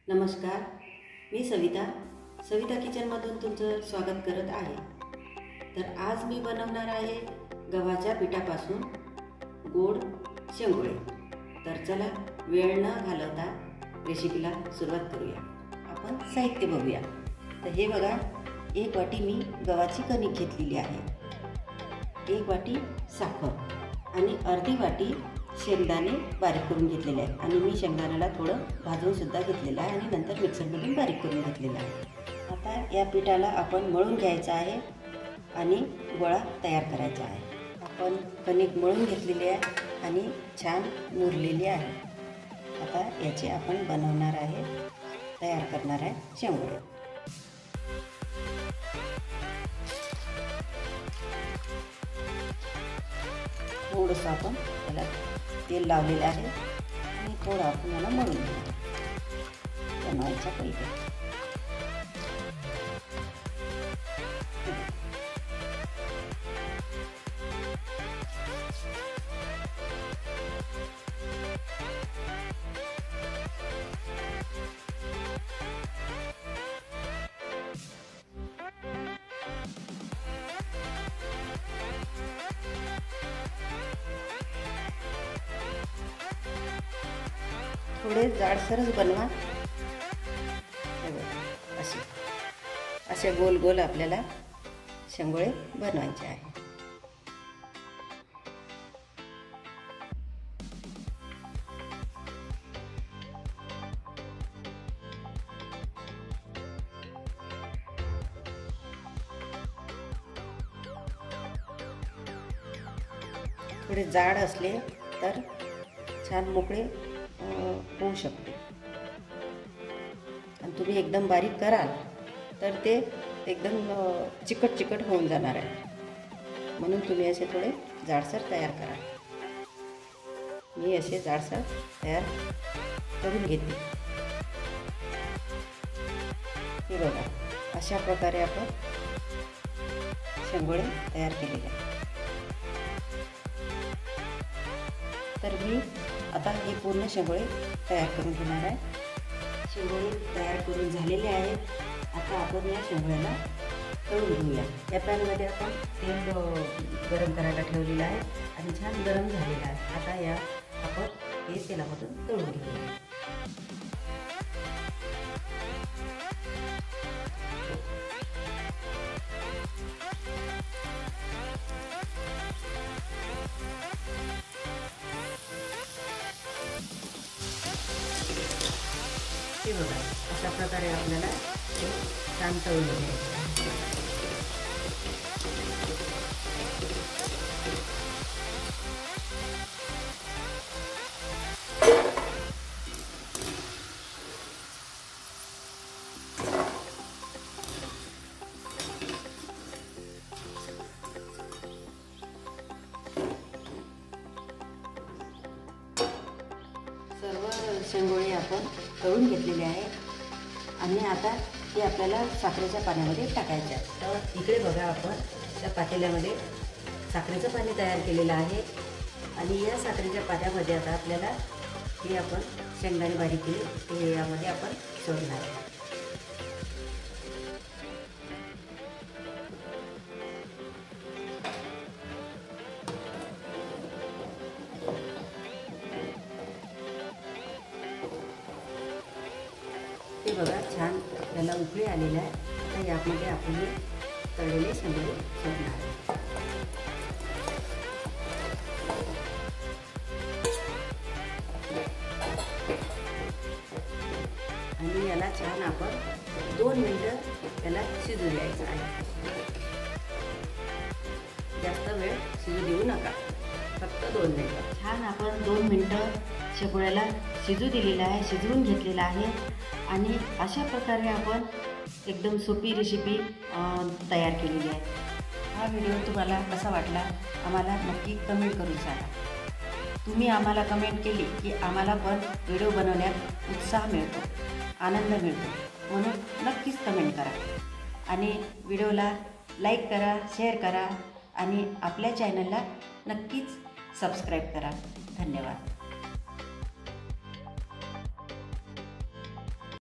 नमस्कार, मी सविता किचनमधून तुमचं स्वागत करत आहे। तर आज मी बनवणार आहे गव्हाच्या पिठापासून गोड शेंगोळे। तर चला वेळ न घालवता रेसिपीला सुरुवात करूया। आपण साहित्य बघूया। तर हे बघा, 1 वाटी मी गव्हाची कणिक घेतलेली आहे, 1 वाटी साखर आणि अर्धी वाटी शेंगदाणे बारीक करून घेतलेले आहे। आणि मी शेंगदाण्याला थोडं भाजून सुद्धा घेतलेलं आहे आणि नंतर मिक्सरमधून बारीक करून घेतलेलं आहे। आता या पिठाला आपण मळून घ्यायचं आहे आणि गोळा तयार करायचा आहे। आपण कणिक मळून घेतलेली आहे आणि छान मुरलेली आहे। आता याचे आपण बनवणार आहे, तयार करणार आहे शेंगोळे। थोडंसं आपण त्याला तेल लावलेलं आहे आणि थोडं आपण याला मळून घेऊ बनवायच्या पहिले। थोडे जाडसरच बनवा। असे गोल गोल आपल्याला शेंगोळे बनवायचे आहे। थोडे जाड असले तर छान मोकळे होऊ शकते आणि तुम्ही एकदम बारीक कराल तर ते एकदम चिकट होऊन जाणार आहे। म्हणून तुम्ही असे थोडे जाडसर तयार करा। मी असे जाडसर तयार करून घेते। हे बघा, अशा प्रकारे आपण शेंगोळे तयार केलेले आहेत। तर मी आता हे पूर्ण शेंगोळे तयार करून घेणार आहे। शेंगोळे तयार करून झालेले आहेत। आता आपण या शेंगोळ्याला तळून घेऊया। या पॅनमध्ये आपण तेल गरम करायला ठेवलेलं आहे आणि छान गरम झालेलं आहे। आता या आपण हे तेलामधून तळून घेऊया। हे बघा, अशा प्रकारे आपल्याला ते छान तळून घ्यायचं आहे। सर्व शेंगोळे आपण तळून घेतलेले आहे आणि आता हे आपल्याला साखरेच्या पाण्यामध्ये टाकायचे आहे। तर इकडे बघा, आपण त्या पातेल्यामध्ये साखरेचं पाणी तयार केलेलं आहे आणि या साखरेच्या पाण्यामध्ये आता आपल्याला हे आपण शेंगदाणे बारीक केले ते यामध्ये आपण सोडणार आहे। हे बघा, छान त्याला उकळी आलेला आहे। आता यामध्ये आपण हे तळलेले शेंगोळे सोडणार आहे आणि याला छान आपण 2 मिनिटं त्याला शिजू द्यायचं आहे। जास्त वेळ शिजू देऊ नका, फक्त 2 मिनिटं। छान आपण 2 मिनिटं शेंगोळ्याला शिजू दिलेलं आहे, शिजवून घेतलेलं आहे आणि अशा प्रकारे आपण एकदम सोपी रेसिपी तयार केलेली आहे। हा व्हिडिओ तुम्हाला कसा वाटला आम्हाला नक्की कमेंट करून सांगा। तुम्ही आम्हाला कमेंट केली की आम्हाला पण व्हिडिओ बनवण्यात उत्साह मिळतो, आनंद मिळतो। म्हणून नक्कीच कमेंट करा आणि व्हिडिओला लाईक करा, शेअर करा आणि आपल्या चॅनलला नक्कीच सबस्क्राईब करा। धन्यवाद।